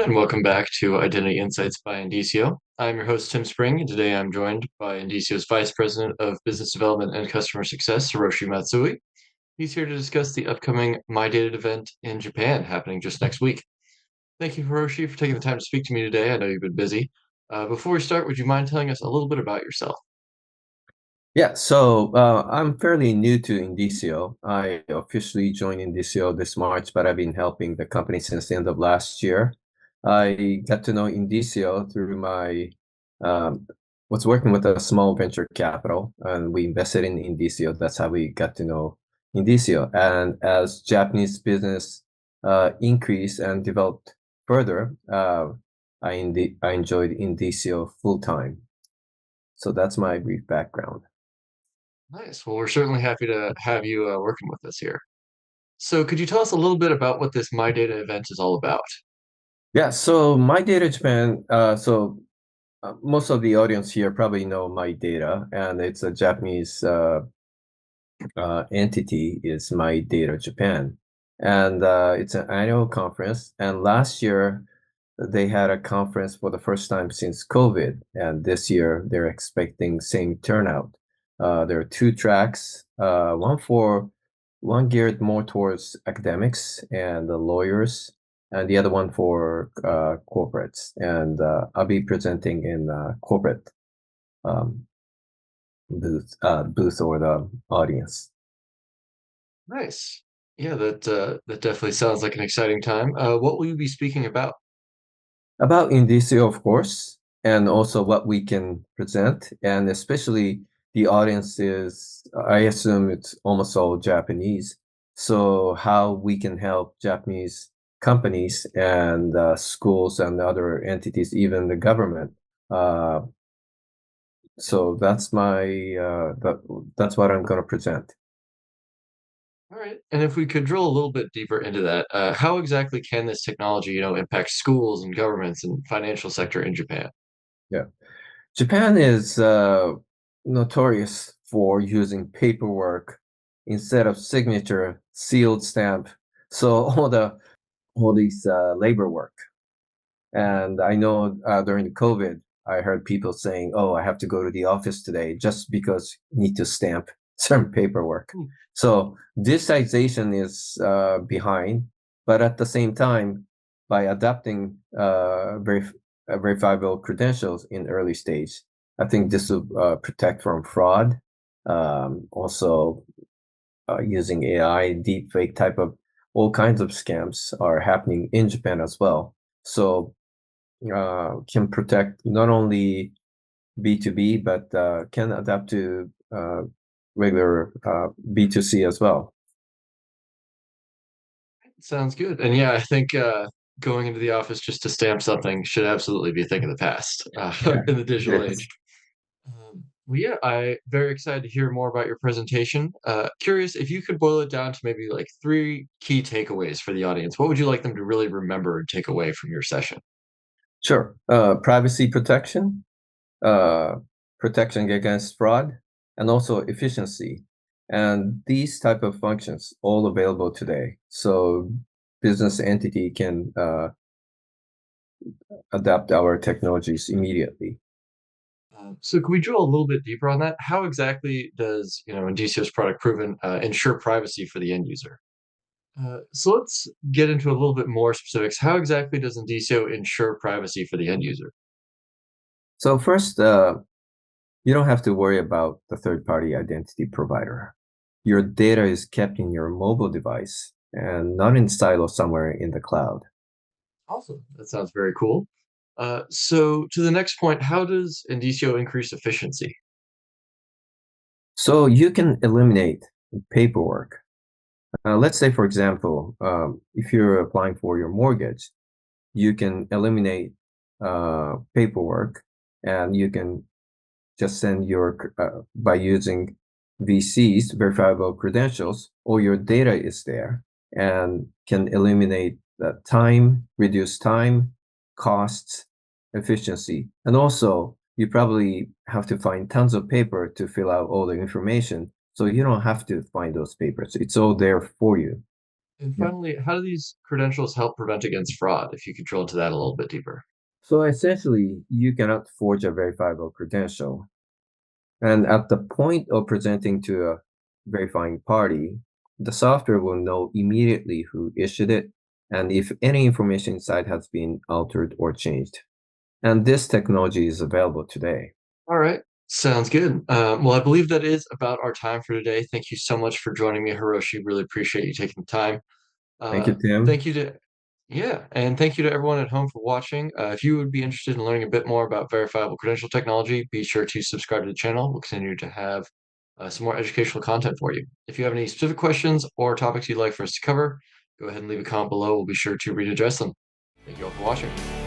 and welcome back to Identity Insights by Indicio. I'm your host, Tim Spring, and today I'm joined by Indicio's Vice President of Business Development and Customer Success, Hiroshi Matsui. He's here to discuss the upcoming MyData event in Japan happening just next week. Thank you, Hiroshi, for taking the time to speak to me today. I know you've been busy. Before we start, would you mind telling us a little bit about yourself? Yeah, so I'm fairly new to Indicio. I officially joined Indicio this March, but I've been helping the company since the end of last year. I got to know Indicio through my was working with a small venture capital, and we invested in Indicio. That's how we got to know Indicio. And as Japanese business increased and developed further, I enjoyed Indicio full time. So that's my brief background. Nice. Well, we're certainly happy to have you working with us here. So, could you tell us a little bit about what this MyData event is all about? Yeah, so MyData Japan, most of the audience here probably know MyData, and it's a Japanese entity, is MyData Japan. And it's an annual conference. And last year, they had a conference for the first time since COVID. And this year, they're expecting same turnout. There are two tracks, one geared more towards academics and the lawyers, and the other one for corporates. And I'll be presenting in corporate um, booth or the audience. Nice. Yeah, that definitely sounds like an exciting time. What will you be speaking about? About Indicio, of course, and also what we can present, and especially the audience is, I assume it's almost all Japanese. So how we can help Japanese companies and schools and other entities, even the government. Uh, so that's what I'm going to present. All right. And if we could drill a little bit deeper into that, how exactly can this technology, impact schools and governments and financial sector in Japan? Yeah. Japan is notorious for using paperwork instead of signature, sealed stamp. So all these labor work. And I know during the COVID, I heard people saying, "Oh, I have to go to the office today just because you need to stamp certain paperwork." Hmm. So digitization is behind, but at the same time, by adopting verifiable credentials in early stage, I think this will protect from fraud. Also, using AI, deepfake type of all kinds of scams are happening in Japan as well. So can protect not only B2B, but can adapt to regular B2C as well. Sounds good. And yeah, I think going into the office just to stamp something should absolutely be a thing of the past Yeah, in the it digital age. is. Well, yeah, I'm very excited to hear more about your presentation. Curious if you could boil it down to maybe like three key takeaways for the audience. What would you like them to really remember and take away from your session? Sure. Privacy protection, uh, protection against fraud, and also efficiency. And these type of functions all available today. So business entity can adapt our technologies immediately. So can we drill a little bit deeper on that? How exactly does, Indicio's product proven ensure privacy for the end user? So let's get into a little bit more specifics. How exactly does Indicio ensure privacy for the end user? So first, you don't have to worry about the third-party identity provider. Your data is kept in your mobile device and not in silo somewhere in the cloud. Awesome. That sounds very cool. So to the next point, how does Indicio increase efficiency? So you can eliminate paperwork. Let's say, for example, if you're applying for your mortgage, you can eliminate paperwork and you can just send by using VCs, verifiable credentials, all your data is there and can eliminate the time, reduce time, costs, efficiency. And also, you probably have to find tons of paper to fill out all the information. So you don't have to find those papers. It's all there for you. And Yeah. finally, how do these credentials help prevent against fraud? If you could drill into that a little bit deeper. So essentially, you cannot forge a verifiable credential. And at the point of presenting to a verifying party, the software will know immediately who issued it and if any information inside has been altered or changed. And this technology is available today. All right. Sounds good. Well, I believe that is about our time for today. Thank you so much for joining me, Hiroshi. Really appreciate you taking the time. Thank you, Thank Tim. you to, yeah, and thank you to everyone at home for watching. If you would be interested in learning a bit more about verifiable credential technology, be sure to subscribe to the channel. We'll continue to have some more educational content for you. If you have any specific questions or topics you'd like for us to cover, go ahead and leave a comment below. We'll be sure to read address them. Thank you all for watching.